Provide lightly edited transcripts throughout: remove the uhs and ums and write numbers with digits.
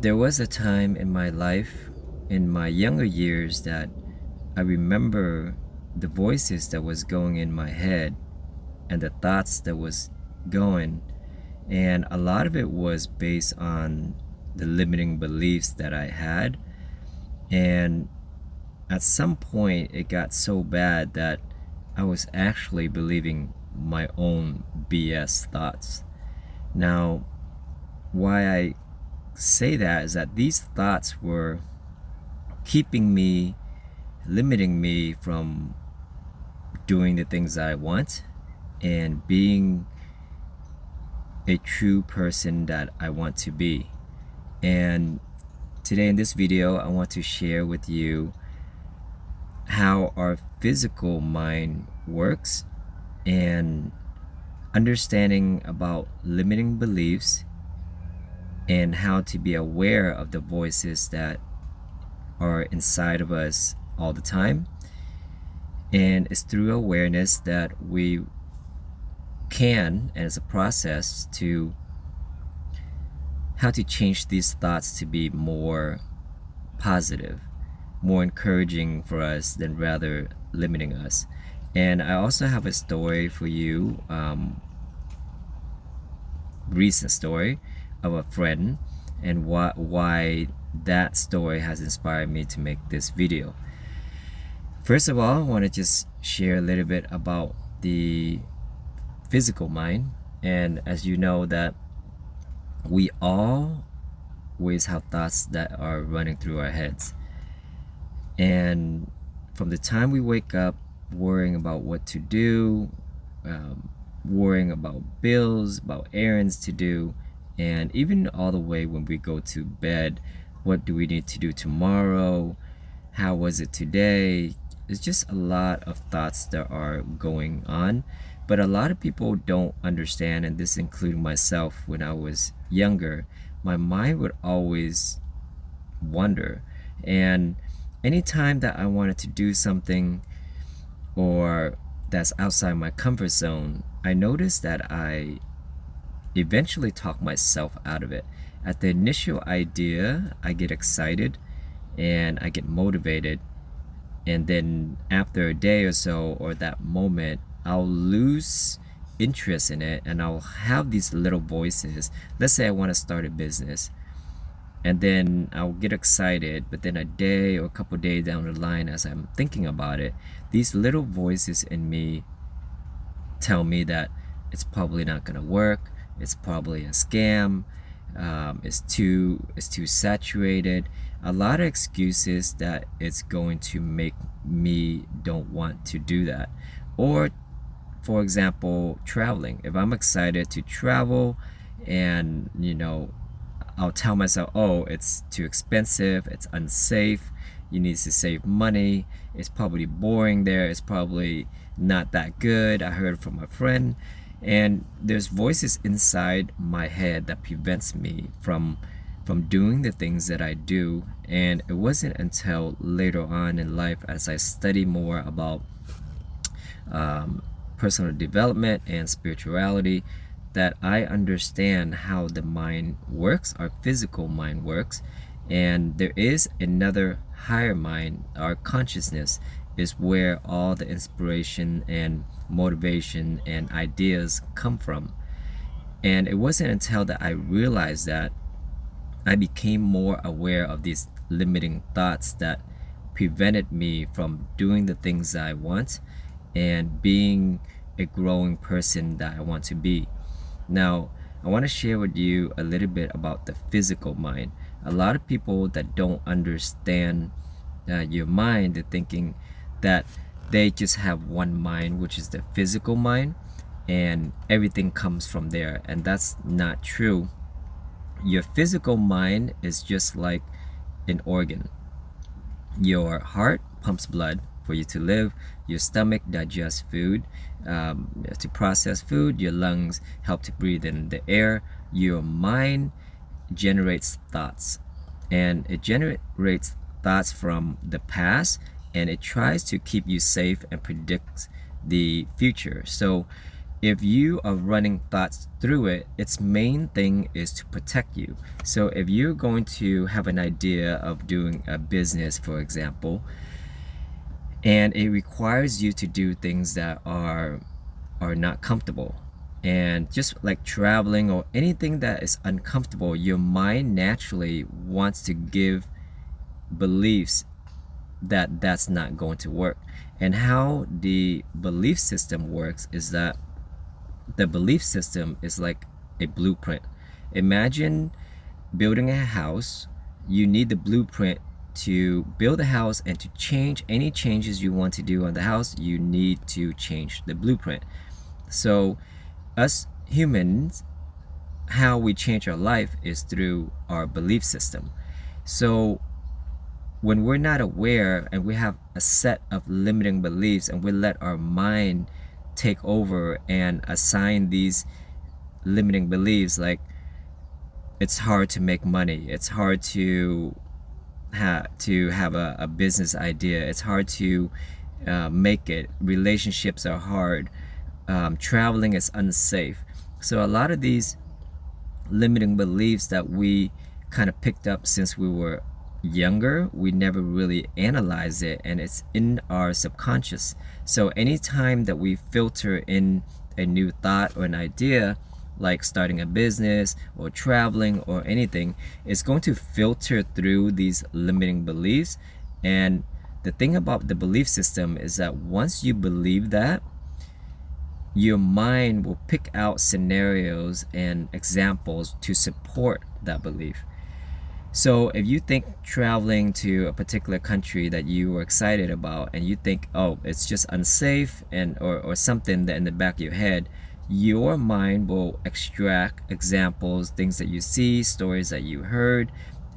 There was a time in my life, in my younger years, that I remember the voices that was going in my head and the thoughts that was going, and a lot of it was based on the limiting beliefs that I had. And at some point, it got so bad that I was actually believing my own BS thoughts. Now, why I say that is that these thoughts were keeping me, limiting me from doing the things that I want and being a true person that I want to be. And today in this video, I want to share with you how our physical mind works and understanding about limiting beliefs and how to be aware of the voices that are inside of us all the time. And it's through awareness that we can, and it's a process to how to change these thoughts to be more positive, more encouraging for us than rather limiting us. And I also have a story for you, recent story of a friend, and why that story has inspired me to make this video. First of all, I want to just share a little bit about the physical mind. And as you know, that we always have thoughts that are running through our heads. And from the time we wake up, worrying about what to do, worrying about bills, about errands to do, and even all the way when we go to bed, what do we need to do tomorrow? How was it today? It's just a lot of thoughts that are going on. But a lot of people don't understand, and this including myself when I was younger, my mind would always wander. And anytime that I wanted to do something or that's outside my comfort zone, I noticed that I eventually talk myself out of it. At the initial idea, I get excited and I get motivated. And then after a day or so, or that moment, I'll lose interest in it and I'll have these little voices. Let's say I want to start a business. And then I'll get excited, but then a day or a couple days down the line, as I'm thinking about it, these little voices in me tell me that it's probably not gonna work. It's probably a scam. It's too saturated. A lot of excuses that it's going to make me don't want to do that. Or, for example, traveling. If I'm excited to travel, and I'll tell myself, oh, it's too expensive, it's unsafe, you need to save money, it's probably boring there, it's probably not that good, I heard from a friend. And there's voices inside my head that prevents me from doing the things that I do. And it wasn't until later on in life, as I study more about personal development and spirituality, that I understand how the mind works, our physical mind works. And there is another higher mind. Our consciousness is where all the inspiration and motivation and ideas come from. And it wasn't until that I realized that I became more aware of these limiting thoughts that prevented me from doing the things that I want and being a growing person that I want to be. Now, I want to share with you a little bit about the physical mind. A lot of people that don't understand your mind, they're thinking that they just have one mind, which is the physical mind, and everything comes from there. And that's not true. Your physical mind is just like an organ. Your heart pumps blood for you to live. Your stomach digests food, to process food. Your lungs help to breathe in the air. Your mind generates thoughts, and it generates thoughts from the past, and it tries to keep you safe and predicts the future. So if you are running thoughts through it, its main thing is to protect you. So if you're going to have an idea of doing a business, for example, and it requires you to do things that are not comfortable, and just like traveling or anything that is uncomfortable, your mind naturally wants to give beliefs that that's not going to work. And how the belief system works is that the belief system is like a blueprint. Imagine building a house. You need the blueprint to build a house, and to change any changes you want to do on the house, you need to change the blueprint. So us humans, how we change our life is through our belief system. So when we're not aware and we have a set of limiting beliefs, and we let our mind take over and assign these limiting beliefs, like it's hard to make money, it's hard to have a business idea, it's hard to make it, relationships are hard, traveling is unsafe. So a lot of these limiting beliefs that we kind of picked up since we were younger, we never really analyze it, and it's in our subconscious. So anytime that we filter in a new thought or an idea, like starting a business or traveling or anything, it's going to filter through these limiting beliefs. And the thing about the belief system is that once you believe that, your mind will pick out scenarios and examples to support that belief. So if you think traveling to a particular country that you were excited about, and you think, oh, it's just unsafe, and or something that in the back of your head, your mind will extract examples, things that you see, stories that you heard,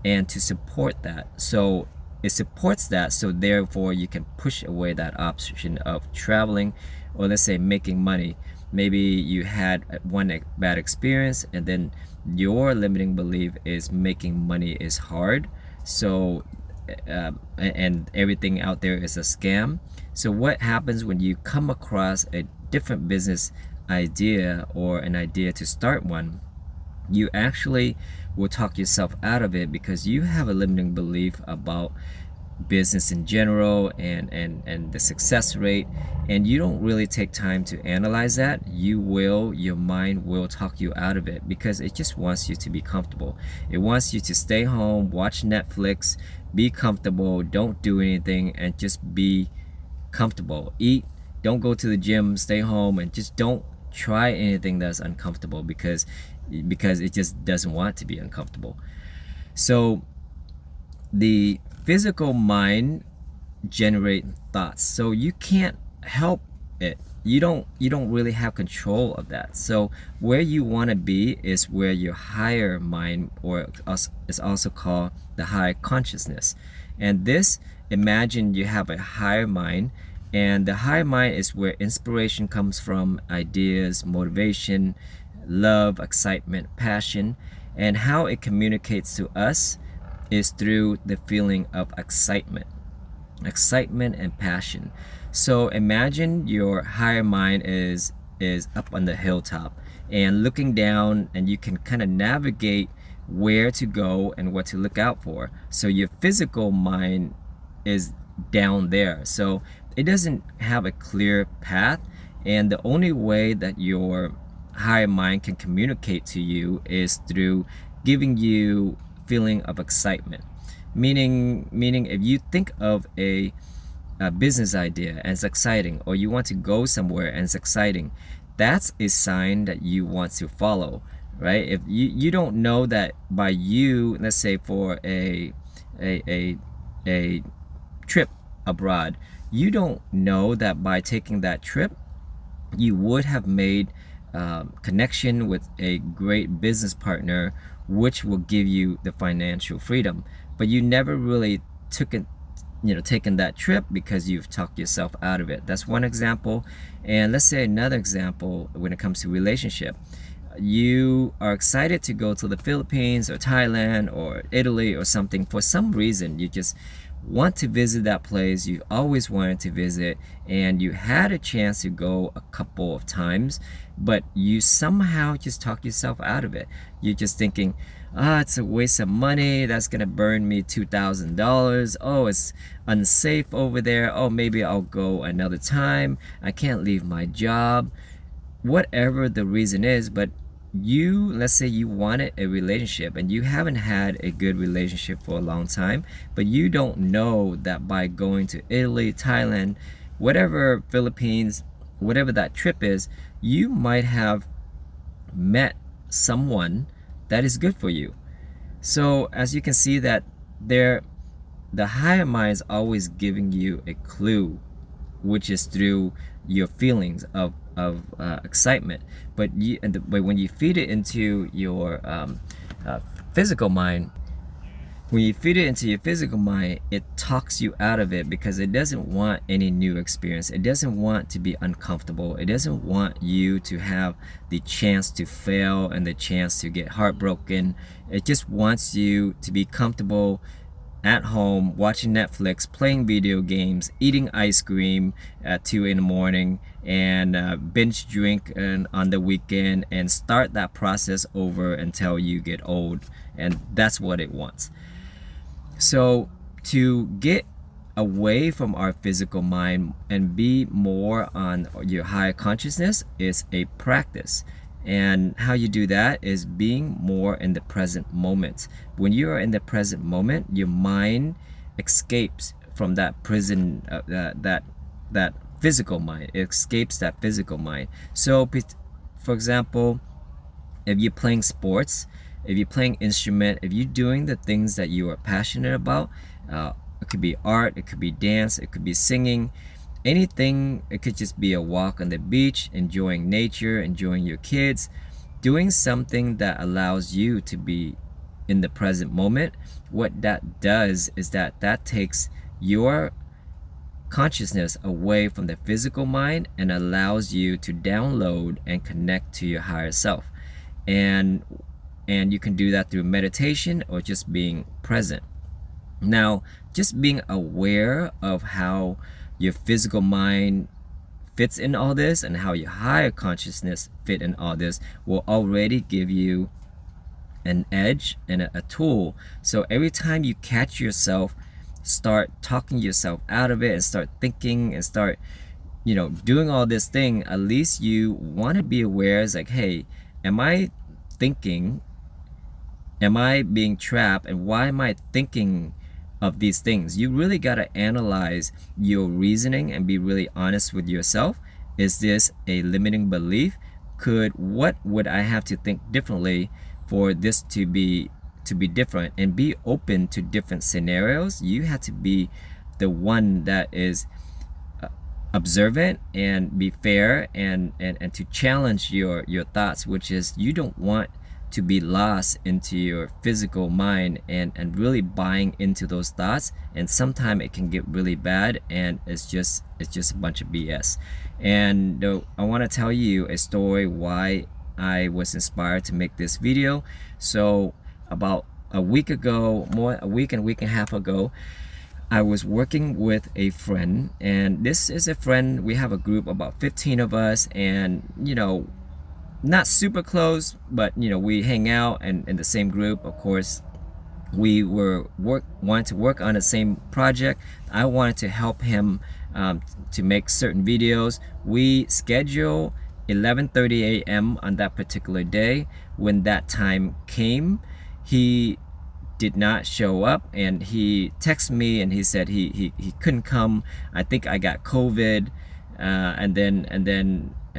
and to support that. So it supports that, so therefore you can push away that option of traveling, or let's say making money. Maybe you had one bad experience, and then your limiting belief is making money is hard, so and everything out there is a scam. So what happens when you come across a different business idea or an idea to start one? You actually will talk yourself out of it, because you have a limiting belief about business in general and the success rate, and you don't really take time to analyze that. Your mind will talk you out of it, because it just wants you to be comfortable. It wants you to stay home, watch Netflix, be comfortable, don't do anything, and just be comfortable. Eat, don't go to the gym, stay home, and just don't try anything that's uncomfortable, because it just doesn't want to be uncomfortable. So the physical mind generate thoughts, so you can't help it. You don't really have control of that. So where you want to be is where your higher mind, or is also called the higher consciousness. And this, imagine you have a higher mind, and the higher mind is where inspiration comes from, ideas, motivation, love, excitement, passion. And how it communicates to us is through the feeling of excitement and passion. So imagine your higher mind is up on the hilltop and looking down, and you can kind of navigate where to go and what to look out for. So your physical mind is down there, so it doesn't have a clear path, and the only way that your higher mind can communicate to you is through giving you feeling of excitement. Meaning if you think of a business idea and it's exciting, or you want to go somewhere and it's exciting, that's a sign that you want to follow, right? If you don't know that by you, let's say for a trip abroad, you don't know that by taking that trip you would have made connection with a great business partner, which will give you the financial freedom. But you never really taken that trip because you've talked yourself out of it. That's one example. And let's say another example when it comes to relationship. You are excited to go to the Philippines or Thailand or Italy or something. For some reason, you just want to visit that place you always wanted to visit, and you had a chance to go a couple of times, but you somehow just talk yourself out of it. You're just thinking, it's a waste of money, that's gonna burn me $2,000. Oh, it's unsafe over there. Oh, maybe I'll go another time. I can't leave my job. Whatever the reason is, but let's say you wanted a relationship and you haven't had a good relationship for a long time, but you don't know that by going to Italy, Thailand, whatever, Philippines, whatever that trip is, you might have met someone that is good for you. So as you can see that the higher mind is always giving you a clue, which is through your feelings of excitement. But when you feed it into your physical mind, it talks you out of it, because it doesn't want any new experience. It doesn't want to be uncomfortable. It doesn't want you to have the chance to fail and the chance to get heartbroken. It just wants you to be comfortable at home, watching Netflix, playing video games, eating ice cream at 2 in the morning, and binge drink on the weekend, and start that process over until you get old. And that's what it wants. So to get away from our physical mind and be more on your higher consciousness is a practice. And how you do that is being more in the present moment. When you are in the present moment, your mind escapes from that prison, that physical mind. It escapes that physical mind. So, for example, if you're playing sports, if you're playing instrument, if you're doing the things that you are passionate about, it could be art, it could be dance, it could be singing, anything. It could just be a walk on the beach, enjoying nature, enjoying your kids, doing something that allows you to be in the present moment. What that does is that takes your consciousness away from the physical mind and allows you to download and connect to your higher self. And you can do that through meditation or just being present. Now, just being aware of how your physical mind fits in all this and how your higher consciousness fit in all this will already give you an edge and a tool. So every time you catch yourself, start talking yourself out of it and start thinking and start doing all this thing, at least you want to be aware. It's like, hey, am I thinking, am I being trapped, and why am I thinking of these things? You really got to analyze your reasoning and be really honest with yourself. Is this a limiting belief? What would I have to think differently for this to be different? And be open to different scenarios. You have to be the one that is observant and be fair and to challenge your thoughts, which is you don't want to be lost into your physical mind and really buying into those thoughts. And sometimes it can get really bad, and it's just a bunch of BS. And I want to tell you a story why I was inspired to make this video. So about a week and a half ago, I was working with a friend, and this is a friend, we have a group about 15 of us, and not super close, but we hang out and in the same group. Of course, we wanted to work on the same project. I wanted to help him to make certain videos. We schedule 11:30 a.m. on that particular day. When that time came, he did not show up, and he texted me and he said he couldn't come. I think I got COVID, and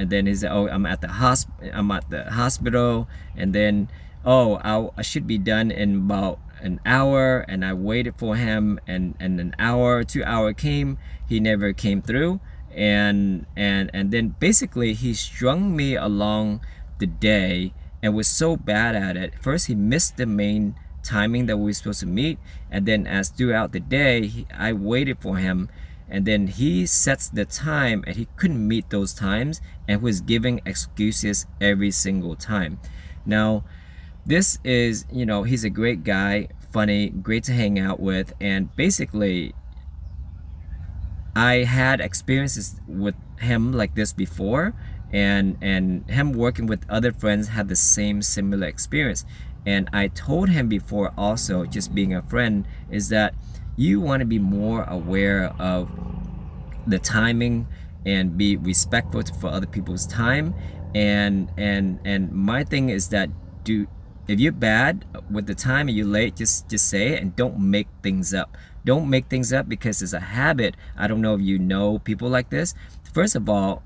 then he said, oh, I'm at the hospital, and then I should be done in about an hour. And I waited for him, and an hour, 2 hours came, he never came through. And then basically he strung me along the day and was so bad at it. First, he missed the main timing that we were supposed to meet, and then as throughout the day I waited for him, and then he sets the time and he couldn't meet those times and was giving excuses every single time. Now, this is, he's a great guy, funny, great to hang out with, and basically I had experiences with him like this before, and him working with other friends had the same similar experience. And I told him before also, just being a friend, is that you want to be more aware of the timing and be respectful for other people's time. And my thing is that, do if you're bad with the time and you're late, just say it, and don't make things up. Don't make things up, because it's a habit. I don't know if you know people like this. First of all,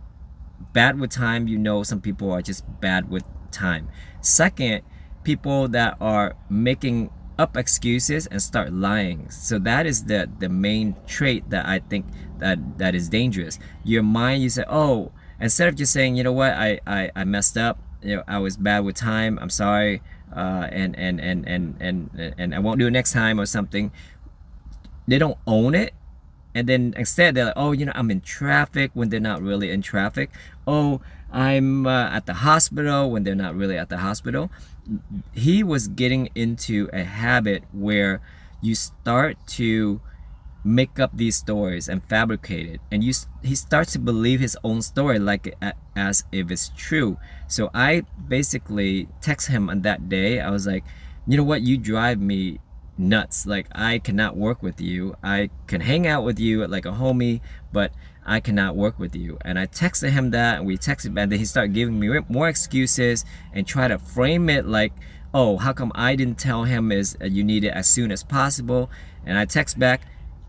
bad with time, you know, some people are just bad with time. Second, people that are making up excuses and start lying. So that is the main trait that I think that is dangerous. Your mind, you say, oh, instead of just saying, you know what, I messed up, you know, I was bad with time, I'm sorry, and I won't do it next time or something. They don't own it, and then instead they're like, oh, you know, I'm in traffic, when they're not really in traffic. Oh, I'm at the hospital, when they're not really at the hospital. He was getting into a habit where you start to make up these stories and fabricate it, and he starts to believe his own story like as if it's true. So I basically text him on that day. I was like, you know what, you drive me nuts. Like, I cannot work with you. I can hang out with you like a homie, but I cannot work with you. And I texted him that, and we texted back, and then he started giving me more excuses and try to frame it like, oh, how come I didn't tell him is you need it as soon as possible. And I text back,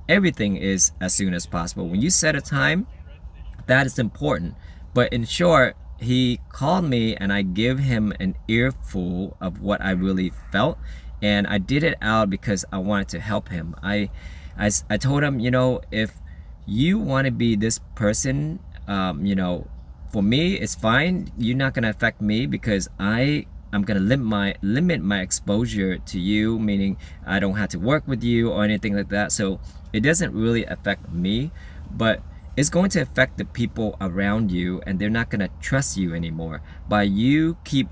everything is as soon as possible. When you set a time, that is important. But in short, he called me and I give him an earful of what I really felt, and I did it out because I wanted to help him. I told him, you know, if you want to be this person, you know, for me it's fine. You're not gonna affect me, because I'm gonna limit my exposure to you, meaning I don't have to work with you or anything like that. So it doesn't really affect me, but it's going to affect the people around you, and they're not gonna trust you anymore. By you keep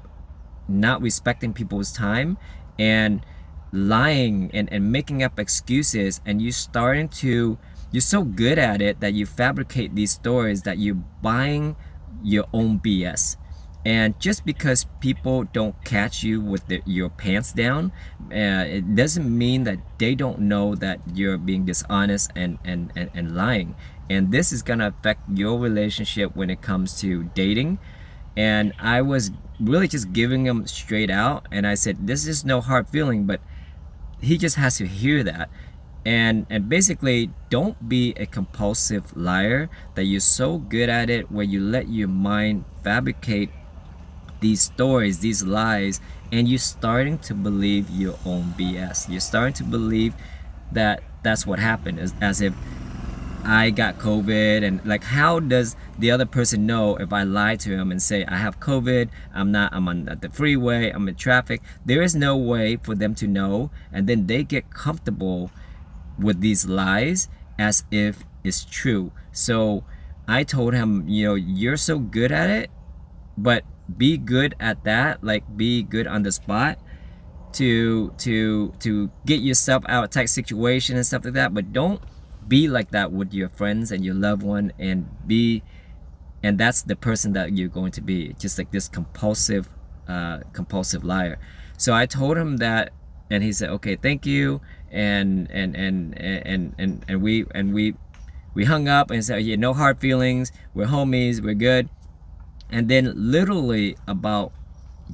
not respecting people's time and lying and making up excuses, and you're so good at it that you fabricate these stories that you're buying your own BS. And just because people don't catch you with your pants down, it doesn't mean that they don't know that you're being dishonest and lying. And this is gonna affect your relationship when it comes to dating. And I was really just giving him straight out, and I said, this is no hard feeling, but he just has to hear that. And basically, don't be a compulsive liar that you're so good at it where you let your mind fabricate these stories, these lies, and you're starting to believe your own BS. You're starting to believe that that's what happened, as if I got COVID, and like, how does the other person know if I lie to him and say I have COVID, I'm on the freeway, I'm in traffic? There is no way for them to know, and then they get comfortable with these lies as if it's true. So I told him, you know, you're so good at it, but be good at that, like be good on the spot to get yourself out of tight situation and stuff like that, but don't be like that with your friends and your loved one, and that's the person that you're going to be, just like this compulsive liar. So I told him that, and he said, okay, thank you, and we hung up and said, yeah, no hard feelings, we're homies, we're good. And then literally about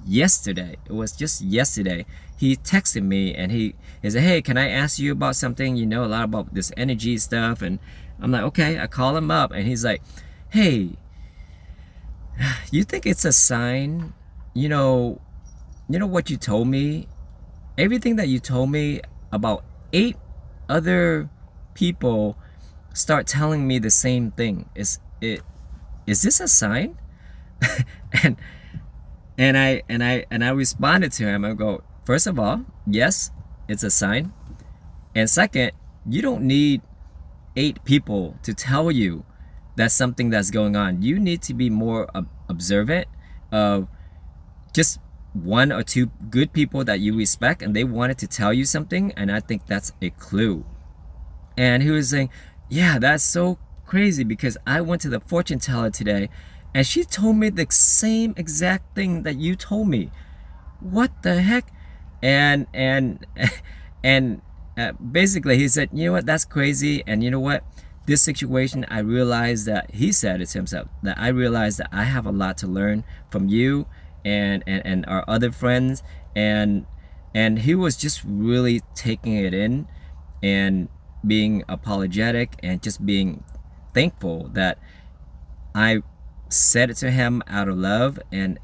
yesterday, it was just yesterday, he texted me and he said, hey, can I ask you about something? You know a lot about this energy stuff. And I'm like, okay. I call him up and he's like, hey, you think it's a sign? You know what you told me? Everything that you told me about 8 other people start telling me the same thing. Is this a sign? and I responded to him. I go, first of all, yes, it's a sign. And second, you don't need 8 people to tell you that's something that's going on. You need to be more observant of just one or two good people that you respect and they wanted to tell you something, and I think that's a clue. And he was saying, yeah, that's so crazy because I went to the fortune teller today and she told me the same exact thing that you told me. What the heck? And and basically he said, you know what, that's crazy. And you know what, this situation, I realized that, he said it to himself, that I realized that I have a lot to learn from you and our other friends. And he was just really taking it in and being apologetic and just being thankful that I said it to him out of love, and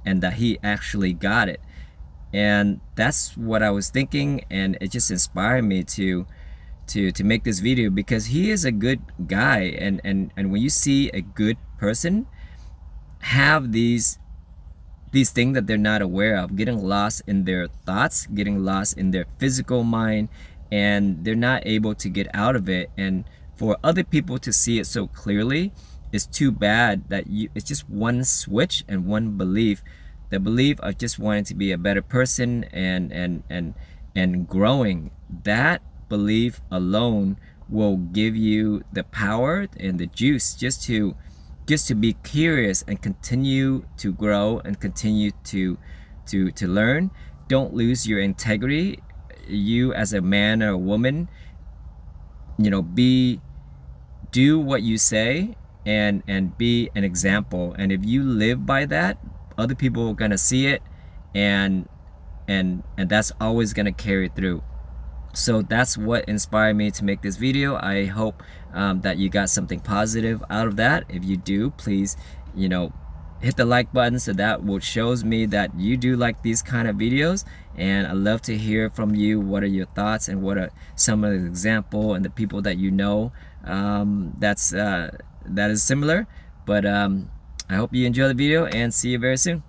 that he actually got it. And that's what I was thinking, and it just inspired me to make this video, because he is a good guy. And when you see a good person have these things that they're not aware of, getting lost in their thoughts, getting lost in their physical mind, and they're not able to get out of it, and for other people to see it so clearly, it's too bad that it's just one switch and one belief, the belief of just wanting to be a better person and growing. That belief alone will give you the power and the juice just to be curious and continue to grow and continue to learn. Don't lose your integrity. You as a man or a woman, you know, do what you say and be an example. And if you live by that, other people are gonna see it, and that's always gonna carry through. So that's what inspired me to make this video. I hope that you got something positive out of that. If you do, please, you know, hit the like button, so that will shows me that you do like these kind of videos. And I love to hear from you. What are your thoughts, and what are some of the example and the people that you know that is similar. But I hope you enjoy the video, and see you very soon.